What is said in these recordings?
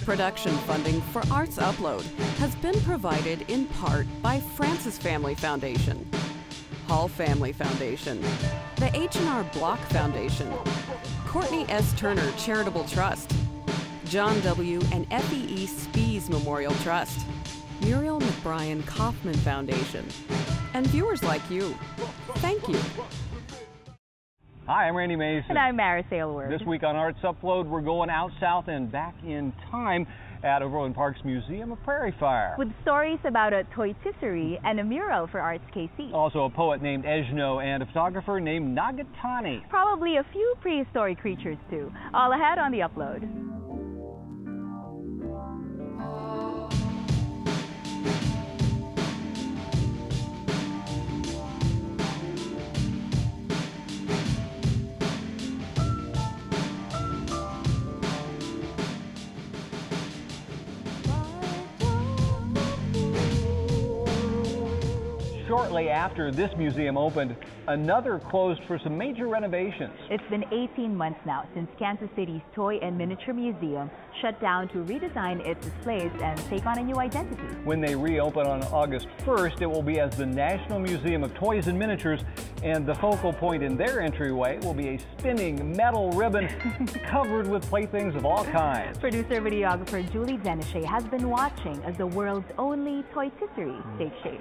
Production funding for Arts Upload has been provided in part by Francis Family Foundation, Hall Family Foundation, the H&R Block Foundation, Courtney S. Turner Charitable Trust, John W. and FEE Spies Memorial Trust, Muriel McBrien Kaufman Foundation, and viewers like you. Thank you. Hi, I'm Randy Mason. And I'm Maris Aylward. This week on Arts Upload, we're going out south and back in time at Overland Park's Museum of Prairie Fire. With stories about a toy-tisserie and a mural for Arts KC. Also a poet named Ejno and a photographer named Nagatani. Probably a few prehistoric creatures too. All ahead on The Upload. Shortly after this museum opened, another closed for some major renovations. It's been 18 months now since Kansas City's Toy and Miniature Museum shut down to redesign its displays and take on a new identity. When they reopen on August 1st, it will be as the National Museum of Toys and Miniatures, and the focal point in their entryway will be a spinning metal ribbon covered with playthings of all kinds. Producer-videographer Julie Denichet has been watching as the world's only toy-tisserie takes shape.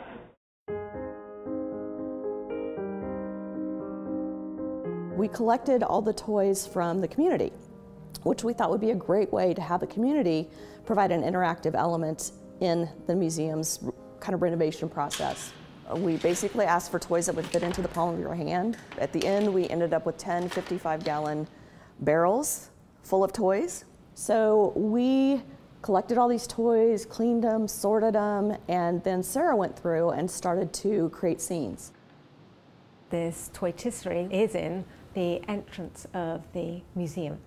We collected all the toys from the community, which we thought would be a great way to have the community provide an interactive element in the museum's kind of renovation process. We basically asked for toys that would fit into the palm of your hand. At the end, we ended up with 10 55-gallon barrels full of toys. So we collected all these toys, cleaned them, sorted them, and then Sarah went through and started to create scenes. This toy-tisserie is in the entrance of the museum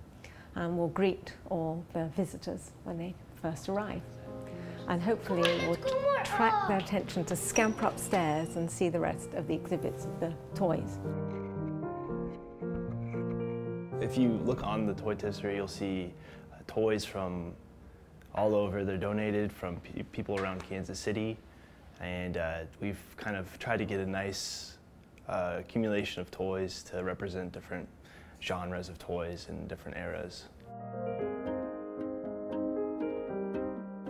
and will greet all the visitors when they first arrive. And hopefully it will attract their attention to scamper upstairs and see the rest of the exhibits of the toys. If you look on the toy-tisserie, you'll see toys from all over. They're donated from people around Kansas City, and we've kind of tried to get a nice accumulation of toys to represent different genres of toys in different eras.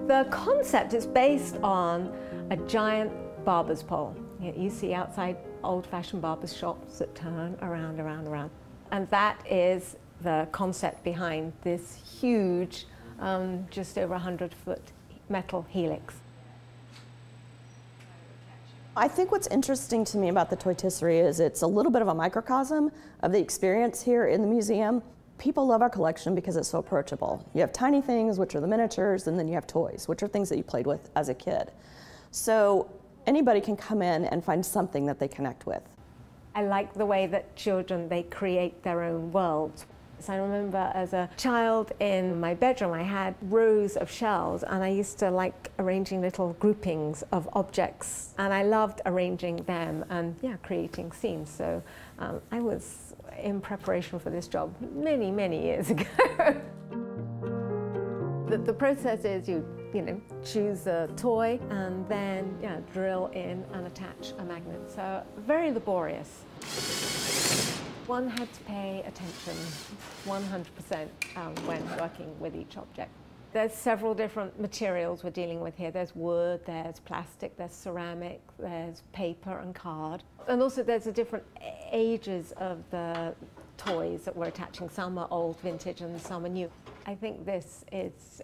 The concept is based on a giant barber's pole. You see outside old-fashioned barber's shops that turn around, around, around. And that is the concept behind this huge, just over 100-foot metal helix. I think what's interesting to me about the toy-tisserie is it's a little bit of a microcosm of the experience here in the museum. People love our collection because it's so approachable. You have tiny things, which are the miniatures, and then you have toys, which are things that you played with as a kid. So anybody can come in and find something that they connect with. I like the way that children, they create their own worlds. So I remember as a child in my bedroom, I had rows of shells, and I used to like arranging little groupings of objects, and I loved arranging them and creating scenes. So I was in preparation for this job many, many years ago. The process is you choose a toy and then drill in and attach a magnet. So very laborious. One had to pay attention 100% when working with each object. There's several different materials we're dealing with here. There's wood, there's plastic, there's ceramic, there's paper and card. And also there's the different ages of the toys that we're attaching. Some are old vintage and some are new. I think this is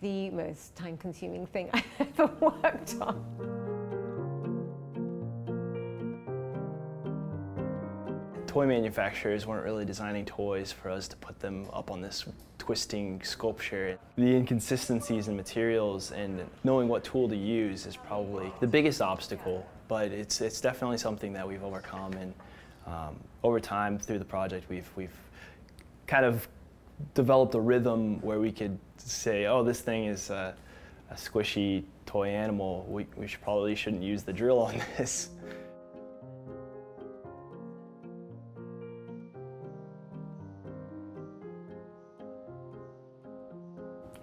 the most time-consuming thing I've ever worked on. Toy manufacturers weren't really designing toys for us to put them up on this twisting sculpture. The inconsistencies in materials and knowing what tool to use is probably the biggest obstacle, but it's definitely something that we've overcome, and over time through the project we've kind of developed a rhythm where we could say, oh, this thing is a squishy toy animal, we probably shouldn't use the drill on this.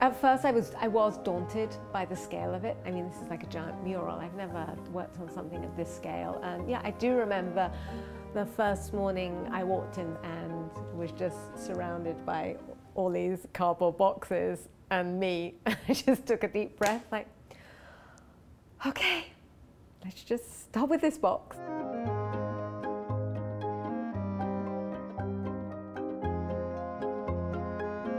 At first I was daunted by the scale of it. I mean, this is like a giant mural. I've never worked on something of this scale. And yeah, I do remember the first morning I walked in and was just surrounded by all these cardboard boxes and me. I just took a deep breath, like, okay, let's just start with this box.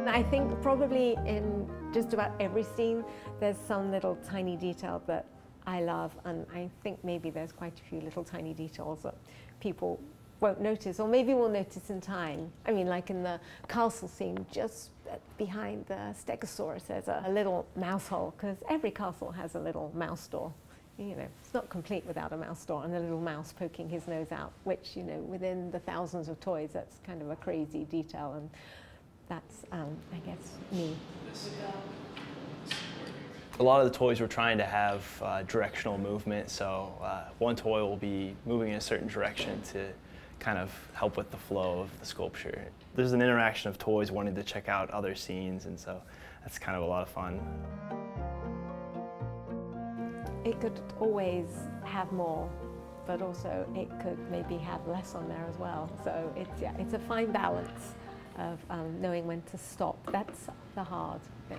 I think probably in just about every scene there's some little tiny detail that I love, and I think maybe there's quite a few little tiny details that people won't notice, or maybe will notice in time. I mean, like in the castle scene, just behind the Stegosaurus there's a little mouse hole, because every castle has a little mouse door. You know, it's not complete without a mouse door and a little mouse poking his nose out, which, you know, within the thousands of toys, that's kind of a crazy detail, and that's, I guess, me. A lot of the toys we're trying to have directional movement, so one toy will be moving in a certain direction to kind of help with the flow of the sculpture. There's an interaction of toys wanting to check out other scenes, and so that's kind of a lot of fun. It could always have more, but also it could maybe have less on there as well. So it's, yeah, it's a fine balance of knowing when to stop. That's the hard thing,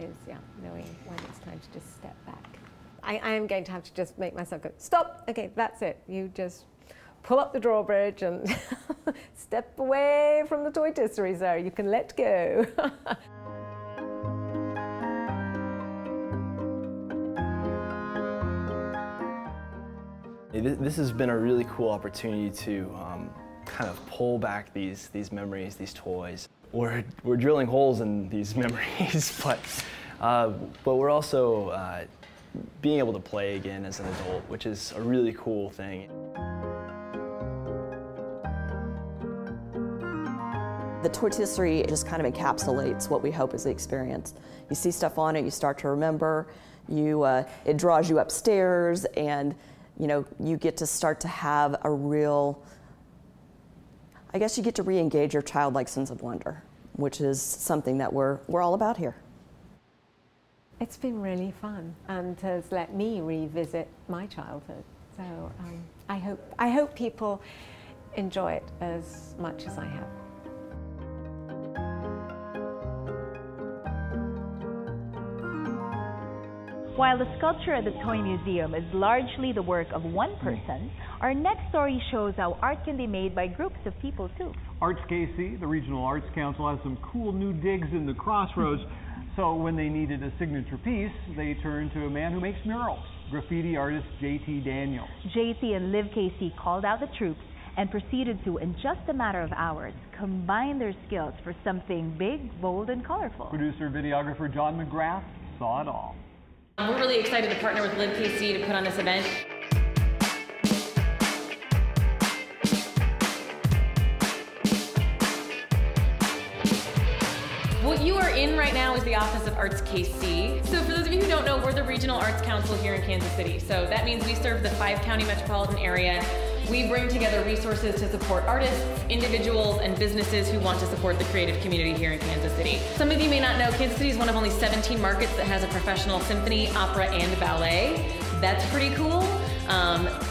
is knowing when it's time to just step back. I am going to have to just make myself go, stop, okay, that's it. You just pull up the drawbridge and step away from the toy-tisserie zone. You can let go. This has been a really cool opportunity to kind of pull back these memories, these toys. We're drilling holes in these memories, but we're also being able to play again as an adult, which is a really cool thing. The toy-tisserie just kind of encapsulates what we hope is the experience. You see stuff on it, you start to remember, it draws you upstairs, and you know, you get to start to have a real, I guess you get to re-engage your childlike sense of wonder, which is something that we're all about here. It's been really fun and has let me revisit my childhood. So I hope people enjoy it as much as I have. While the sculpture at the Toy Museum is largely the work of one person, our next story shows how art can be made by groups of people too. Arts KC, the Regional Arts Council, has some cool new digs in the Crossroads. So when they needed a signature piece, they turned to a man who makes murals, graffiti artist J.T. Daniels. J.T. and Live KC called out the troops and proceeded to, in just a matter of hours, combine their skills for something big, bold, and colorful. Producer, videographer John McGrath saw it all. We're really excited to partner with Live KC to put on this event. What you are in right now is the Office of Arts KC. So for those of you who don't know, we're the Regional Arts Council here in Kansas City. So that means we serve the 5-county metropolitan area. We bring together resources to support artists, individuals, and businesses who want to support the creative community here in Kansas City. Some of you may not know, Kansas City is one of only 17 markets that has a professional symphony, opera, and ballet. That's pretty cool.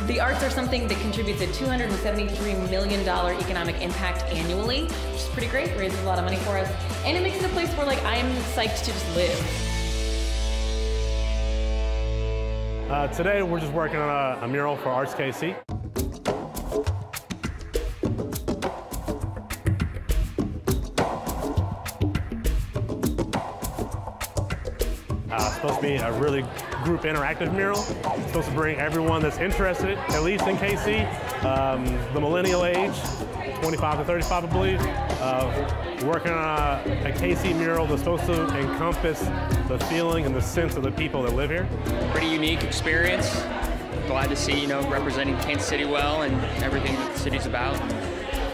The arts are something that contributes a $273 million economic impact annually, which is pretty great, raises a lot of money for us, and it makes it a place where I'm psyched to just live. Today we're just working on a mural for Arts KC. It's supposed to be a really group interactive mural. It's supposed to bring everyone that's interested, at least in KC, the millennial age, 25 to 35, I believe. Working on a KC mural that's supposed to encompass the feeling and the sense of the people that live here. Pretty unique experience. Glad to see, representing Kansas City well and everything that the city's about.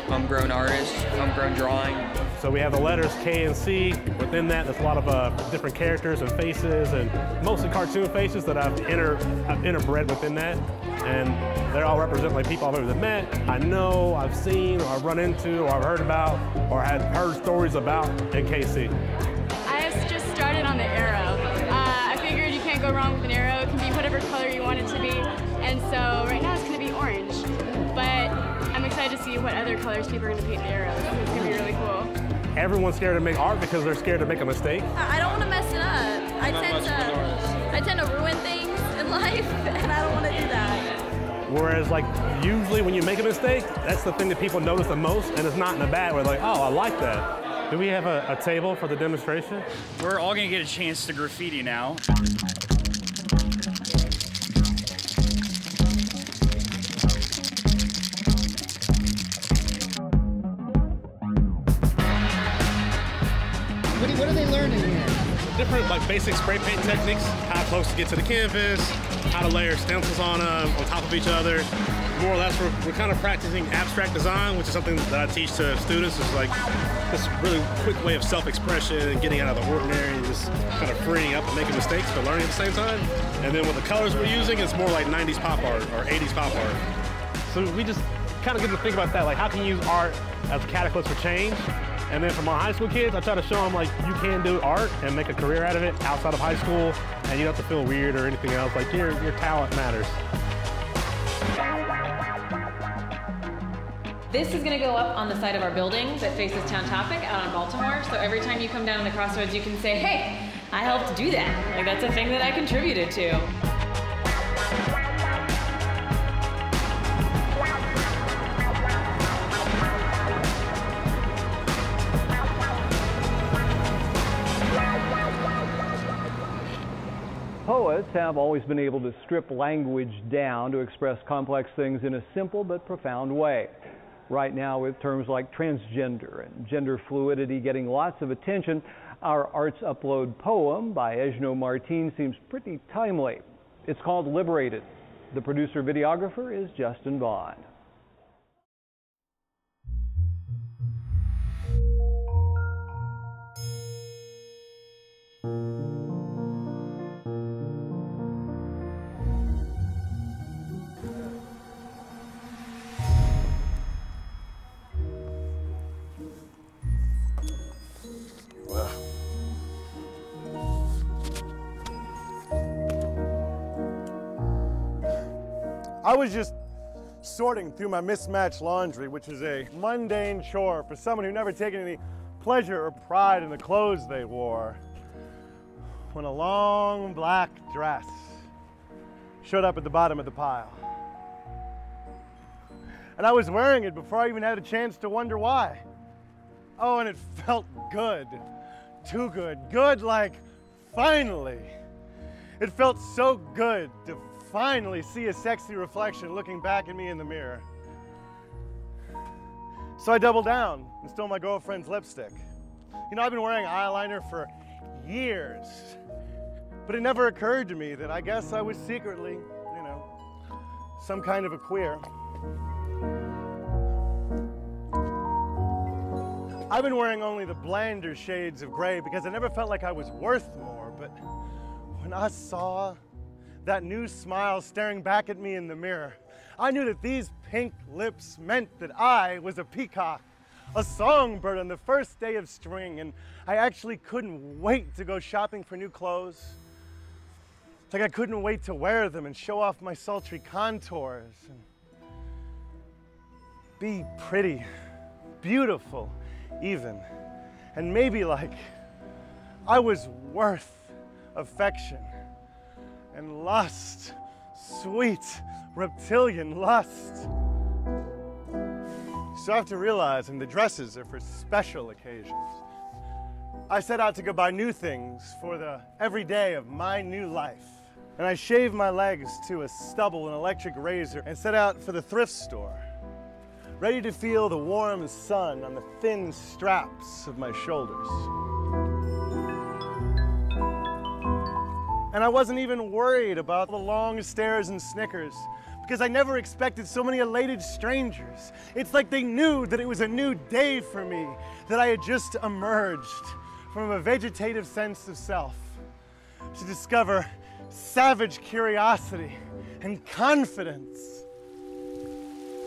Homegrown artists, homegrown drawing. So we have the letters K and C. Within that, there's a lot of different characters and faces, and mostly cartoon faces that I've interbred within that. And they all represent people I've ever met, I know, I've seen, or I've run into, or I've heard about, or had heard stories about in KC. I just started cannot go wrong with an arrow. It can be whatever color you want it to be. And so right now it's going to be orange. But I'm excited to see what other colors people are going to paint the arrows. It's going to be really cool. Everyone's scared to make art because they're scared to make a mistake. I don't want to mess it up. I tend to ruin things in life, and I don't want to do that. Whereas, like, usually when you make a mistake, that's the thing that people notice the most, and it's not in a bad way. Like, oh, I like that. Do we have a table for the demonstration? We're all going to get a chance to graffiti now. What are they learning here? Different, like, basic spray paint techniques, how close to get to the canvas, how to layer stencils on top of each other. More or less, we're kind of practicing abstract design, which is something that I teach to students. It's like this really quick way of self-expression and getting out of the ordinary and just kind of freeing up and making mistakes but learning at the same time. And then with the colors we're using, it's more like 90s pop art or 80s pop art. So we just kind of get to think about that, like how can you use art as a catalyst for change? And then for my high school kids, I try to show them like you can do art and make a career out of it outside of high school, and you don't have to feel weird or anything else. Like your talent matters. This is going to go up on the side of our building that faces Town Topic out on Baltimore. So every time you come down the crossroads, you can say, hey, I helped do that. Like that's a thing that I contributed to. Poets have always been able to strip language down to express complex things in a simple but profound way. Right now, with terms like transgender and gender fluidity getting lots of attention, our Arts Upload poem by Ejno Martin seems pretty timely. It's called Liberated. The producer-videographer is Justin Vaughn. I was just sorting through my mismatched laundry, which is a mundane chore for someone who never taken any pleasure or pride in the clothes they wore, when a long black dress showed up at the bottom of the pile. And I was wearing it before I even had a chance to wonder why. Oh, and it felt good. Too good. Good like finally. It felt so good to finally see a sexy reflection looking back at me in the mirror. So I doubled down and stole my girlfriend's lipstick. You know, I've been wearing eyeliner for years, but it never occurred to me that I guess I was secretly, you know, some kind of a queer. I've been wearing only the blander shades of gray because I never felt like I was worth more, but when I saw that new smile staring back at me in the mirror, I knew that these pink lips meant that I was a peacock, a songbird on the first day of spring, and I actually couldn't wait to go shopping for new clothes. It's like I couldn't wait to wear them and show off my sultry contours and be pretty, beautiful even, and maybe like I was worth affection and lust, sweet reptilian lust. So after realizing the dresses are for special occasions, I set out to go buy new things for the everyday of my new life. And I shaved my legs to a stubble and electric razor and set out for the thrift store, ready to feel the warm sun on the thin straps of my shoulders. And I wasn't even worried about the long stares and snickers because I never expected so many elated strangers. It's like they knew that it was a new day for me, that I had just emerged from a vegetative sense of self to discover savage curiosity and confidence.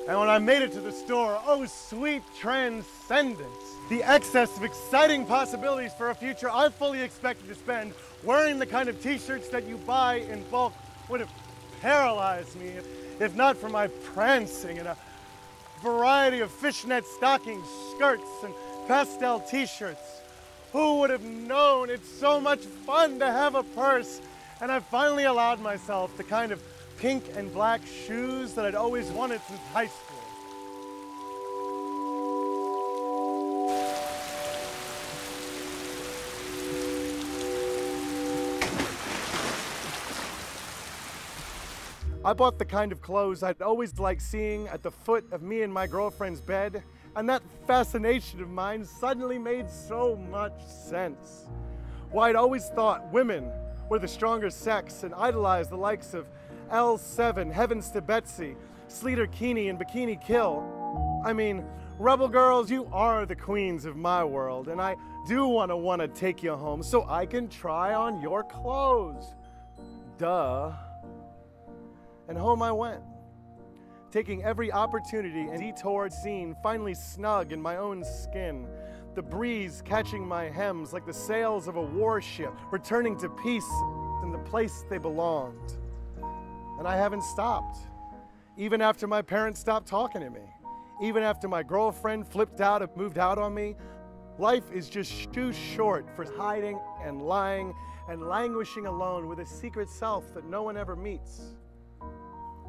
And when I made it to the store, oh sweet transcendence. The excess of exciting possibilities for a future I fully expected to spend wearing the kind of t-shirts that you buy in bulk would have paralyzed me if not for my prancing in a variety of fishnet stockings, skirts, and pastel t-shirts. Who would have known it's so much fun to have a purse? And I finally allowed myself the kind of pink and black shoes that I'd always wanted since high school. I bought the kind of clothes I'd always liked seeing at the foot of me and my girlfriend's bed, and that fascination of mine suddenly made so much sense. Why, I'd always thought women were the stronger sex and idolized the likes of L7, Heavens to Betsy, Sleater Kinney, and Bikini Kill. I mean, Rebel girls, you are the queens of my world, and I do want to take you home so I can try on your clothes. Duh. And home I went, taking every opportunity and detoured scene, finally snug in my own skin, the breeze catching my hems like the sails of a warship, returning to peace in the place they belonged. And I haven't stopped, even after my parents stopped talking to me, even after my girlfriend flipped out and moved out on me. Life is just too short for hiding and lying and languishing alone with a secret self that no one ever meets.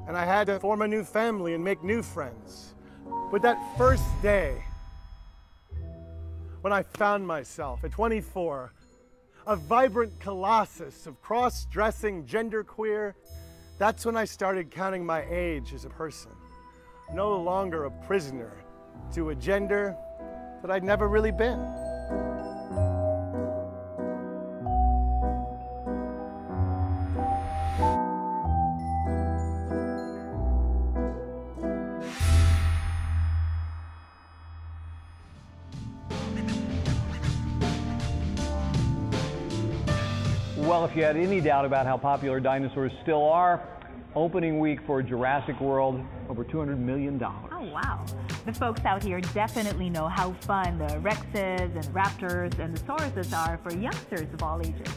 And I had to form a new family and make new friends. But that first day, when I found myself at 24, a vibrant colossus of cross-dressing genderqueer, that's when I started counting my age as a person. No longer a prisoner to a gender that I'd never really been. Well, if you had any doubt about how popular dinosaurs still are, opening week for Jurassic World, over $200 million. Oh, wow. The folks out here definitely know how fun the Rexes and Raptors and the Sauruses are for youngsters of all ages.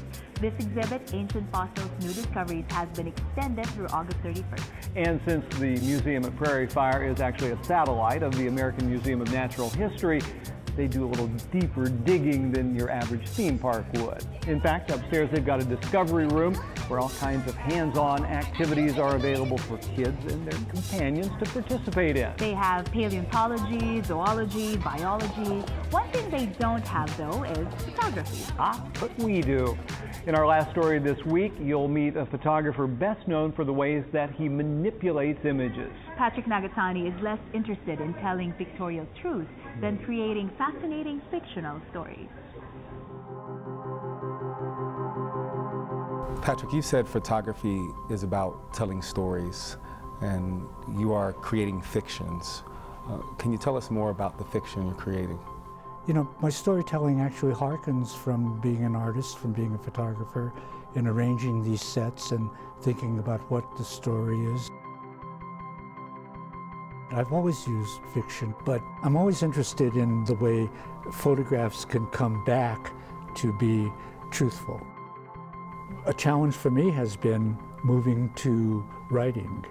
This exhibit, Ancient Fossils, New Discoveries, has been extended through August 31st. And since the Museum at Prairie Fire is actually a satellite of the American Museum of Natural History, they do a little deeper digging than your average theme park would. In fact, upstairs they've got a discovery room where all kinds of hands-on activities are available for kids and their companions to participate in. They have paleontology, zoology, biology. One thing they don't have, though, is photography. But we do. In our last story this week, you'll meet a photographer best known for the ways that he manipulates images. Patrick Nagatani is less interested in telling pictorial truths than creating fascinating fictional stories. Patrick, you said photography is about telling stories, and you are creating fictions. Can you tell us more about the fiction you're creating? You know, my storytelling actually harkens from being an artist, from being a photographer, and arranging these sets and thinking about what the story is. I've always used fiction, but I'm always interested in the way photographs can come back to be truthful. A challenge for me has been moving to writing.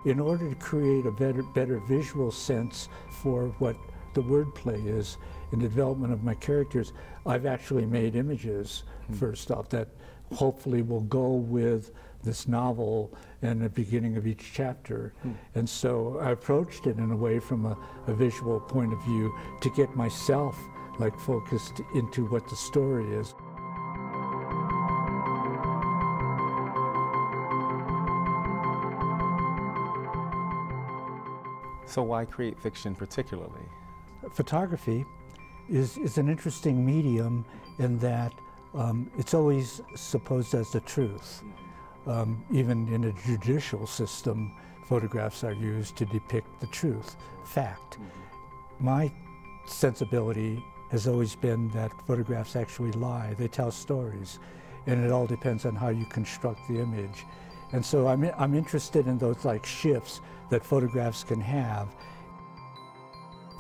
In order to create a better visual sense for what the wordplay is in the development of my characters, I've actually made images first off that hopefully will go with this novel and the beginning of each chapter. And so I approached it in a way from a visual point of view to get myself focused into what the story is. So why create fiction particularly? Photography is an interesting medium in that it's always supposed as the truth. Even in a judicial system, photographs are used to depict the truth, fact. My sensibility has always been that photographs actually lie, they tell stories, and it all depends on how you construct the image. And so I'm interested in those like shifts that photographs can have.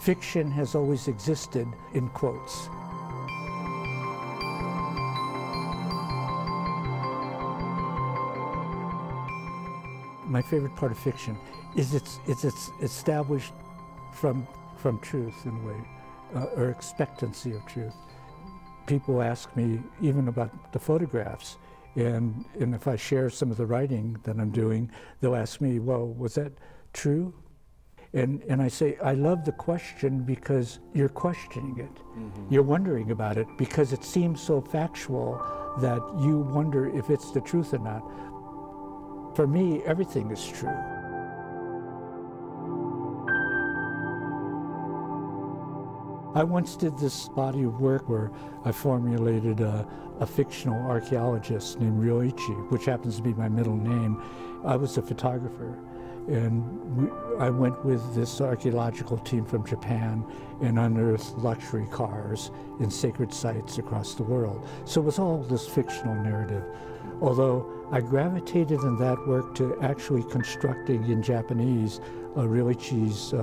Fiction has always existed in quotes. My favorite part of fiction is it's established from truth in a way, or expectancy of truth. People ask me even about the photographs, and if I share some of the writing that I'm doing, they'll ask me, well, was that true? And I say, I love the question because you're questioning it. Mm-hmm. You're wondering about it because it seems so factual that you wonder if it's the truth or not. For me, everything is true. I once did this body of work where I formulated a fictional archaeologist named Ryoichi, which happens to be my middle name. I was a photographer, and I went with this archaeological team from Japan and unearthed luxury cars in sacred sites across the world. So it was all this fictional narrative. Although I gravitated in that work to actually constructing in Japanese Ryoichi's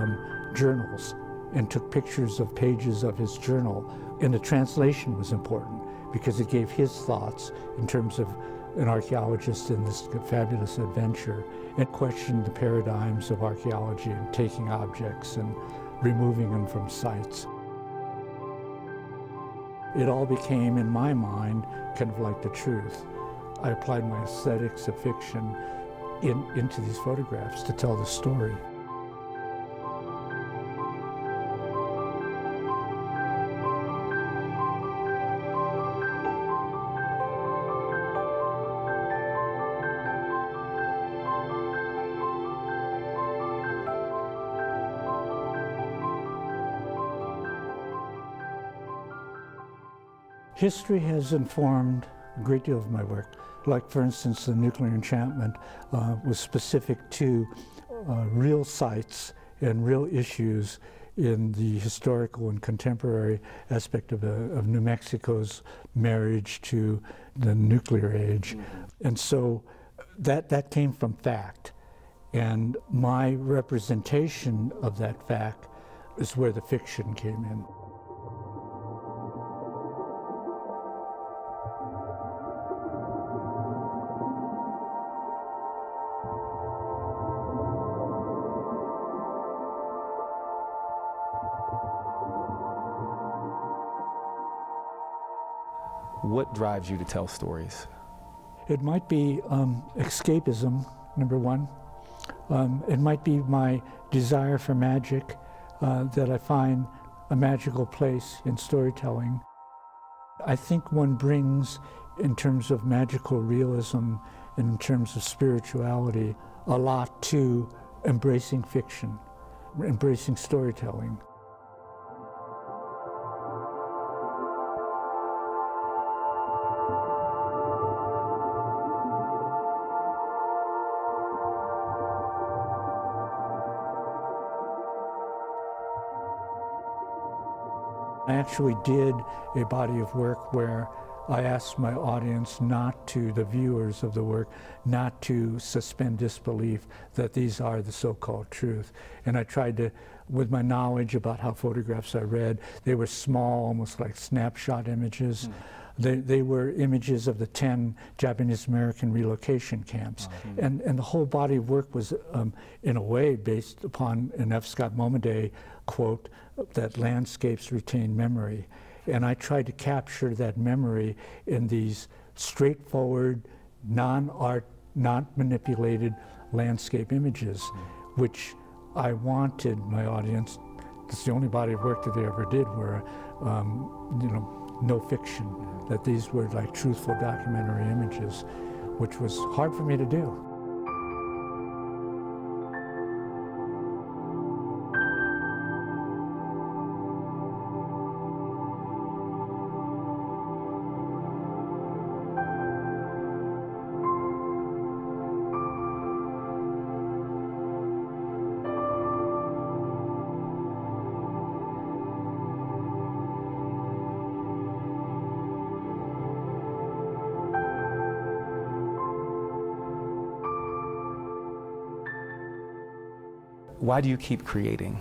journals, and took pictures of pages of his journal. And the translation was important because it gave his thoughts in terms of an archaeologist in this fabulous adventure. It questioned the paradigms of archaeology and taking objects and removing them from sites. It all became, in my mind, kind of like the truth. I applied my aesthetics of fiction into these photographs to tell the story. History has informed a great deal of my work. Like, for instance, the nuclear enchantment was specific to real sites and real issues in the historical and contemporary aspect of New Mexico's marriage to the nuclear age. Mm-hmm. And so that came from fact. And my representation of that fact is where the fiction came in. What drives you to tell stories? It might be escapism, number one. It might be my desire for magic, that I find a magical place in storytelling. I think one brings, in terms of magical realism and in terms of spirituality, a lot to embracing fiction, embracing storytelling. I actually did a body of work where I asked my audience not to, the viewers of the work, not to suspend disbelief that these are the so-called truth. And I tried to, with my knowledge about how photographs are read, they were small, almost like snapshot images. They were images of the 10 Japanese American relocation camps. And the whole body of work was, in a way, based upon an F. Scott Momaday quote, that landscapes retain memory. And I tried to capture that memory in these straightforward, non-art, not manipulated landscape images, which I wanted my audience, it's the only body of work that they ever did where, you know, no fiction, that these were like truthful documentary images, which was hard for me to do. Why do you keep creating?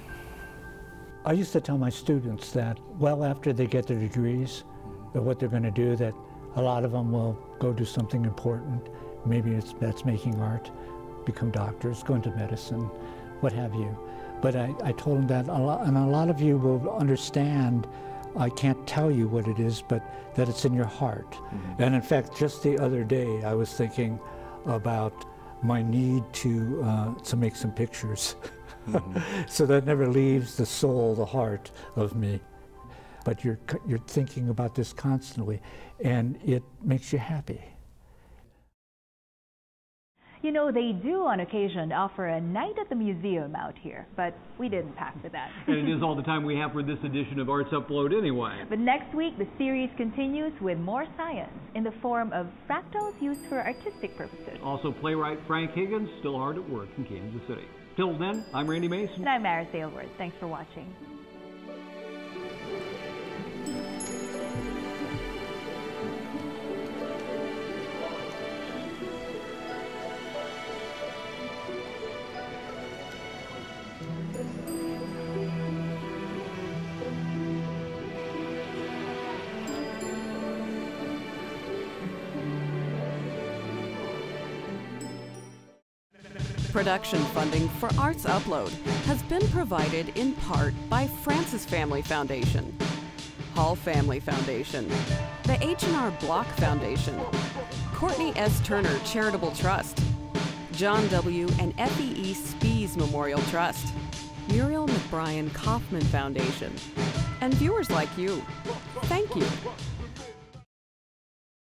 I used to tell my students that well after they get their degrees, that what they're going to do, that a lot of them will go do something important. Maybe that's making art, become doctors, go into medicine, what have you. But I told them that a lot of you will understand, I can't tell you what it is, but that it's in your heart. Mm-hmm. And in fact, just the other day, I was thinking about my need to make some pictures. Mm-hmm. So that never leaves the soul, the heart of me. But you're thinking about this constantly, and it makes you happy. You know, they do on occasion offer a night at the museum out here, but we didn't pack for that. And it is all the time we have for this edition of Arts Upload anyway. But next week, the series continues with more science in the form of fractals used for artistic purposes. Also, playwright Frank Higgins, still hard at work in Kansas City. Till then, I'm Randy Mason. And I'm Maris Aylward. Thanks for watching. Production funding for Arts Upload has been provided in part by Francis Family Foundation, Hall Family Foundation, the H&R Block Foundation, Courtney S. Turner Charitable Trust, John W. and FEE Spies Memorial Trust, Muriel McBrien Kaufman Foundation, and viewers like you. Thank you.